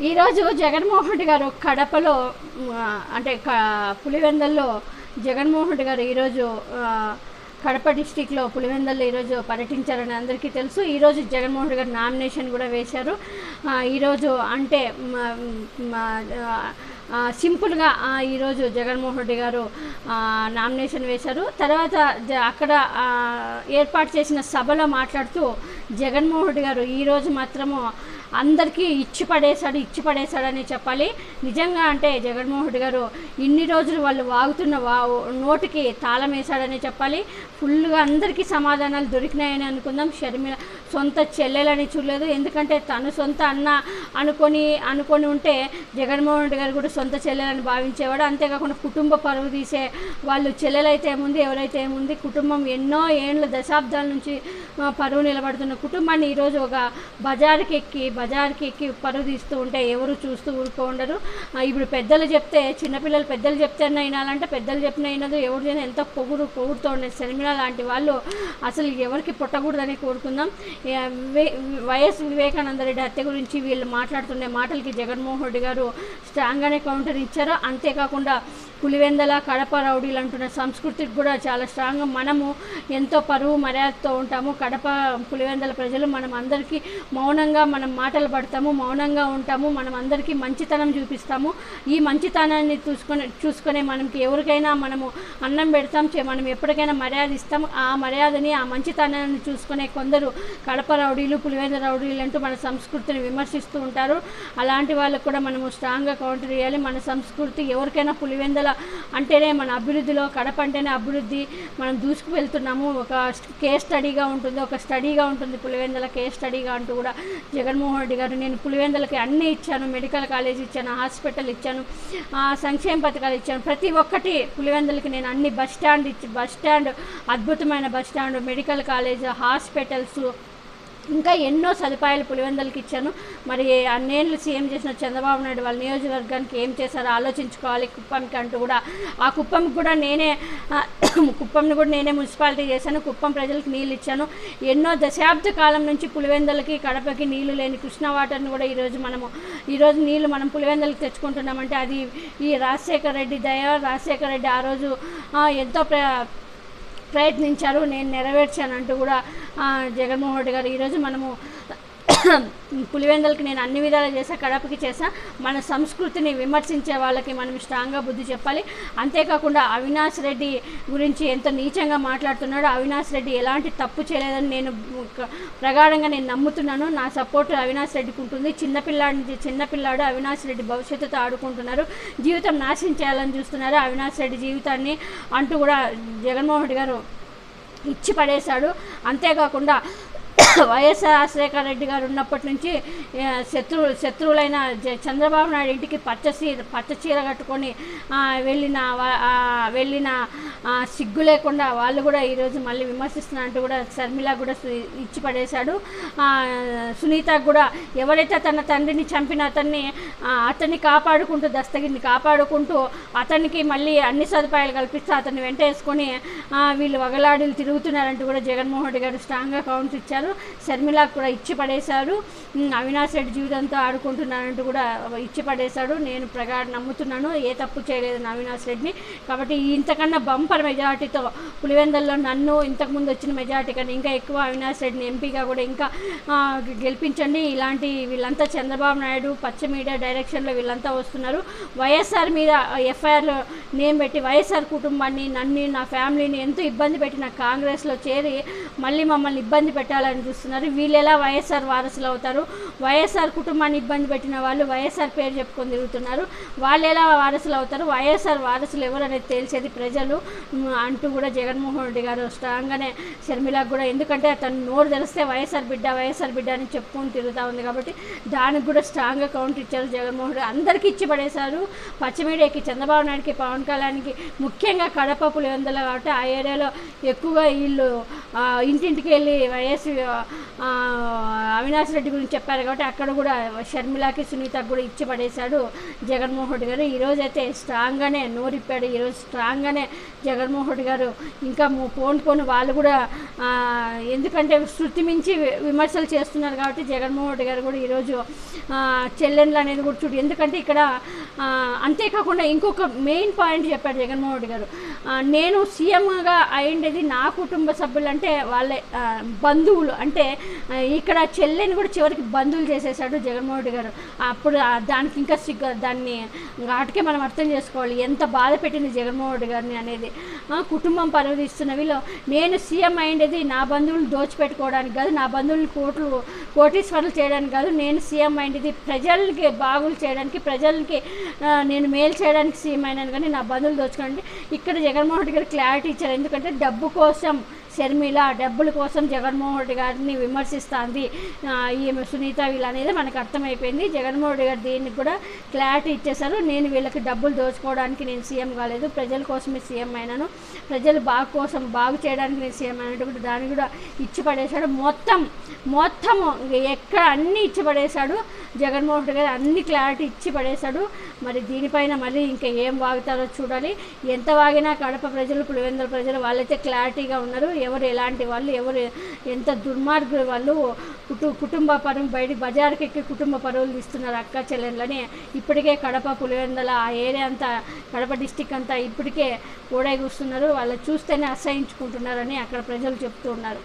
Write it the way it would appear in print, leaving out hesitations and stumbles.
ఈరోజు జగన్మోహన్ రెడ్డి గారు కడపలో అంటే పులివెందల్లో జగన్మోహన్ రెడ్డి గారు ఈరోజు కడప డిస్టిక్లో పులివెందల్లో ఈరోజు పర్యటించారని అందరికీ తెలుసు. ఈరోజు జగన్మోహన్ రెడ్డి గారు నామినేషన్ కూడా వేశారు. ఈరోజు అంటే సింపుల్గా ఈరోజు జగన్మోహన్ రెడ్డి గారు నామినేషన్ వేశారు. తర్వాత అక్కడ ఏర్పాటు చేసిన సభలో మాట్లాడుతూ జగన్మోహన్ రెడ్డి గారు ఈరోజు మాత్రము అందరికీ ఇచ్చి పడేశాడని చెప్పాలి. నిజంగా అంటే జగన్మోహన్ రెడ్డి గారు ఇన్ని రోజులు వాళ్ళు వాగుతున్న నోటికి తాళం వేశాడని చెప్పాలి. ఫుల్గా అందరికీ సమాధానాలు దొరికినాయని అనుకుందాం. షర్మిల సొంత చెల్లెలని చూడలేదు, ఎందుకంటే తను సొంత అన్న అనుకొని ఉంటే జగన్మోహన్ రెడ్డి గారు కూడా సొంత చెల్లెలని భావించేవాడు. అంతేకాకుండా కుటుంబ పరువు తీసే వాళ్ళు చెల్లెలైతే ఏముంది, ఎవరైతే ఏముంది, కుటుంబం ఎన్నో ఏళ్ళ దశాబ్దాల నుంచి పరువు నిలబడుతున్న కుటుంబాన్ని ఈరోజు ఒక బజార్కి ఎక్కి పరువు తీస్తూ ఉంటే ఎవరు చూస్తూ ఊరుకో ఉండరు. ఇప్పుడు పెద్దలు చెప్తే చిన్నపిల్లలు పెద్దలు చెప్తే అన్న వినాలంటే పెద్దలు చెప్పిన వినదు. ఎవరు చేయని ఎంతో పొగుడుతూ ఉండే శర్మిల లాంటి వాళ్ళు అసలు ఎవరికి పుట్టకూడదని కోరుకుందాం. వైఎస్ వివేకానంద రెడ్డి హత్య గురించి వీళ్ళు మాట్లాడుతున్న మాటలకి జగన్మోహన్ రెడ్డి గారు స్ట్రాంగ్గానే కౌంటర్ ఇచ్చారు. అంతేకాకుండా పులివెందల కడప రౌడీలు అంటున్న సంస్కృతికి కూడా చాలా స్ట్రాంగ్గా మనము ఎంతో పరువు మర్యాదతో ఉంటాము. కడప పులివెందల ప్రజలు మనం అందరికీ మౌనంగా మనం మాటలు పడతాము, మౌనంగా ఉంటాము, మనం అందరికీ మంచితనం చూపిస్తాము. ఈ మంచితనాన్ని చూసుకొని మనకి ఎవరికైనా మనము అన్నం పెడతాం, మనం ఎప్పటికైనా మర్యాద ఇస్తాం. ఆ మర్యాదని ఆ మంచితనాన్ని చూసుకునే కొందరు కడప రౌడీలు పులివెందల రౌడీలు అంటూ మన సంస్కృతిని విమర్శిస్తూ ఉంటారు. అలాంటి వాళ్ళకు కూడా మనము స్ట్రాంగ్గా కౌంటర్ చేయాలి. మన సంస్కృతి ఎవరికైనా పులివెందల అంటేనే మన అభివృద్ధిలో, కడప అంటేనే అభివృద్ధి, మనం దూసుకు వెళ్తున్నాము. ఒక కేస్ స్టడీగా ఉంటుంది, ఒక స్టడీగా ఉంటుంది పులివెందల కేస్ స్టడీగా అంటూ కూడా జగన్మోహన్ రెడ్డి గారు నేను పులివెందలకి అన్నీ ఇచ్చాను, మెడికల్ కాలేజ్ ఇచ్చాను, హాస్పిటల్ ఇచ్చాను, సంక్షేమ పథకాలు ఇచ్చాను, ప్రతి ఒక్కటి పులివెందలకి నేను అన్ని బస్ స్టాండ్ అద్భుతమైన bus stand, medical college, hospitals, ఇంకా ఎన్నో సదుపాయాలు పులివెందలకి ఇచ్చాను. మరి అన్నేళ్ళు సీఎం చేసిన చంద్రబాబు నాయుడు వాళ్ళ నియోజకవర్గానికి ఏం చేశారో ఆలోచించుకోవాలి. కుప్పంకి అంటూ కూడా ఆ కుప్పంకి కూడా కుప్పంని కూడా నేనే మున్సిపాలిటీ చేశాను. కుప్పం ప్రజలకు నీళ్ళు ఇచ్చాను. ఎన్నో దశాబ్ద కాలం నుంచి పులివెందలకి కడపకి నీళ్లు లేని కృష్ణా వాటర్ని కూడా ఈరోజు నీళ్లు మనం పులివెందలకి తెచ్చుకుంటున్నామంటే అది ఈ రాజశేఖర రెడ్డి దయ. రాజశేఖర రెడ్డి ఆ రోజు ఎంతో ప్రయత్నించారు, నేను నెరవేర్చానంటూ కూడా జగన్మోహన్ రెడ్డి గారు ఈరోజు మనము పులివెందలకి నేను అన్ని విధాలు చేశా, కడపకి చేశా. మన సంస్కృతిని విమర్శించే వాళ్ళకి మనం స్ట్రాంగ్గా బుద్ధి చెప్పాలి. అంతేకాకుండా అవినాష్ రెడ్డి గురించి ఎంతో నీచంగా మాట్లాడుతున్నాడు. అవినాష్ రెడ్డి ఎలాంటి తప్పు చేయలేదని నేను ప్రగాఢంగా నమ్ముతున్నాను. నా సపోర్ట్ అవినాష్ రెడ్డికి ఉంటుంది. చిన్నపిల్లాడు అవినాష్ రెడ్డి భవిష్యత్తుతో ఆడుకుంటున్నారు, జీవితం నాశనం చేయాలని చూస్తున్నారు అవినాష్ రెడ్డి జీవితాన్ని అంటూ కూడా జగన్మోహన్ రెడ్డి గారు ఇచ్చి పడేశాడు. అంతేకాకుండా వైఎస్ రాజశేఖర రెడ్డి గారు ఉన్నప్పటి నుంచి శత్రువులైన చంద్రబాబు నాయుడు ఇంటికి పచ్చ చీర కట్టుకొని వెళ్ళిన సిగ్గు లేకుండా వాళ్ళు కూడా ఈరోజు మళ్ళీ విమర్శిస్తున్నట్టు కూడా షర్మిల కూడా ఇచ్చి పడేశాడు. సునీతకు కూడా ఎవరైతే తన తండ్రిని చంపిన అతన్ని కాపాడుకుంటూ, దస్తగిరిని కాపాడుకుంటూ అతనికి మళ్ళీ అన్ని సదుపాయాలు కల్పిస్తూ అతన్ని వెంటేసుకొని వీళ్ళు వగలాడులు తిరుగుతున్నారంటూ కూడా జగన్మోహన్ రెడ్డి గారు స్ట్రాంగ్గా కౌంటర్ ఇచ్చారు. షర్మిలకు కూడా ఇచ్చి పడేశారు. అవినాష్ రెడ్డి జీవితంతో ఆడుకుంటున్నానంటూ కూడా ఇచ్చి పడేశాడు. నేను నమ్ముతున్నాను ఏ తప్పు చేయలేదు అవినాష్ రెడ్డిని. కాబట్టి ఇంతకన్నా బంపర్ మెజారిటీతో పులివెందల్లో నన్ను ఇంతకుముందు వచ్చిన మెజారిటీ కన్నా ఇంకా ఎక్కువ అవినాష్ రెడ్డిని ఎంపీగా కూడా ఇంకా గెలిపించండి. వీళ్ళంతా చంద్రబాబు నాయుడు పచ్చ మీడియా డైరెక్షన్లో వీళ్ళంతా వస్తున్నారు. వైఎస్ఆర్ మీద ఎఫ్ఐఆర్లో నేమ్ పెట్టి వైఎస్ఆర్ కుటుంబాన్ని, నన్ను, నా ఫ్యామిలీని ఎంతో ఇబ్బంది పెట్టిన కాంగ్రెస్లో చేరి మళ్ళీ మమ్మల్ని ఇబ్బంది పెట్టాలని చూస్తున్నారు. వీళ్ళు ఎలా వైఎస్ఆర్ వారసులు అవుతారు? వైఎస్ఆర్ కుటుంబాన్ని ఇబ్బంది పెట్టిన వాళ్ళు వైఎస్ఆర్ పేరు చెప్పుకొని తిరుగుతున్నారు. వాళ్ళు ఎలా వారసులు అవుతారు? వైఎస్ఆర్ వారసులు ఎవరు అనేది తేల్చేది ప్రజలు అంటూ కూడా జగన్మోహన్ రెడ్డి గారు స్ట్రాంగ్గానే షర్మిలకు కూడా, ఎందుకంటే అతను నోరు తెలిస్తే వైఎస్ఆర్ బిడ్డ అని చెప్పుకొని తిరుగుతూ ఉంది కాబట్టి దానికి కూడా స్ట్రాంగ్గా కౌంటర్ ఇచ్చారు జగన్మోహన్ రెడ్డి. అందరికీ ఇచ్చి పడేశారు. పచ్చమీడియాకి, చంద్రబాబు నాయుడికి, పవన్ కళ్యాణ్కి, ముఖ్యంగా కడప పులివెందల కాబట్టి ఆ ఏరియాలో ఎక్కువగా వీళ్ళు ఇంటింటికి వెళ్ళి వైఎస్ ఆ, అవినాష్ రెడ్డి గురించి చెప్పారు కాబట్టి అక్కడ కూడా షర్మిలాకి సునీతకు కూడా ఇచ్చి పడేశాడు జగన్మోహన్ రెడ్డి గారు. ఈరోజు అయితే స్ట్రాంగ్గానే నోరిప్పాడు. ఈరోజు స్ట్రాంగ్గానే జగన్మోహన్ రెడ్డి గారు ఇంకా పోను వాళ్ళు కూడా ఎందుకంటే శృతి మించి విమర్శలు చేస్తున్నారు కాబట్టి జగన్మోహన్ రెడ్డి గారు కూడా ఈరోజు చెల్లెండ్లు అనేది కూడా చూడు. ఎందుకంటే ఇక్కడ అంతేకాకుండా ఇంకొక మెయిన్ పాయింట్ చెప్పాడు జగన్మోహన్ రెడ్డి గారు, నేను సీఎంగా అయిండేది నా కుటుంబ సభ్యులు అంటే వాళ్ళే బంధువులు, అంటే ఇక్కడ చెల్లెని కూడా చివరికి బంధువులు చేసేసాడు జగన్మోహన్ రెడ్డి గారు. అప్పుడు దానికి ఇంకా దాన్ని వాటికే మనం అర్థం చేసుకోవాలి ఎంత బాధ పెట్టింది జగన్మోహన్ రెడ్డి గారిని అనేది. కుటుంబం పరువు తీస్తున్న వీళ్ళు నేను సీఎం అయిండేది నా బంధువులు దోచిపెట్టుకోవడానికి కాదు, నా బంధువులు కోటీశ్వరులు చేయడానికి కాదు, నేను సీఎం అయిండేది ప్రజలకి బాగులు చేయడానికి, ప్రజలకి నేను మేలు చేయడానికి సీఎం అయినాను కానీ నా బంధువులు దోచుకోండి. ఇక్కడ జగన్మోహన్ రెడ్డి గారు క్లారిటీ ఇచ్చారు. ఎందుకంటే డబ్బు కోసం షర్మిల డబ్బుల కోసం జగన్మోహన్ రెడ్డి గారిని విమర్శిస్తుంది ఈమె సునీత వీళ్ళు అనేది మనకు అర్థమైపోయింది. జగన్మోహన్ రెడ్డి గారు దీనికి కూడా క్లారిటీ ఇచ్చేశారు. నేను వీళ్ళకి డబ్బులు దోచుకోవడానికి నేను సీఎం కాలేదు, ప్రజల కోసమే సీఎం అయినాను, ప్రజలు బాగు చేయడానికి నేను సీఎం అయినట్టు కూడా దాన్ని కూడా ఇచ్చి పడేశాడు. మొత్తము ఎక్కడ అన్నీ ఇచ్చి పడేశాడు జగన్మోహన్ రెడ్డి గారు, అన్ని క్లారిటీ ఇచ్చి పడేశాడు. మరి దీనిపైన మళ్ళీ ఇంకా ఏం వాగుతారో చూడాలి. ఎంత వాగినా కడప ప్రజలు పులివెందుల ప్రజలు వాళ్ళైతే క్లారిటీగా ఉన్నారు. ఎవరు ఎలాంటి వాళ్ళు, ఎవరు ఎంత దుర్మార్గులు వాళ్ళు, కుటుంబ పరువు బయటికి బజార్కి ఎక్కి కుటుంబ పరువులు తీస్తున్నారు అక్క చెల్లెళ్ళని. ఇప్పటికే కడప పులివెందుల ఆ ఏరియా అంతా కడప డిస్టిక్ అంతా ఇప్పటికే కూడై కూస్తున్నారు. వాళ్ళు చూస్తేనే అసహించుకుంటున్నారని అక్కడ ప్రజలు చెప్తూ ఉన్నారు.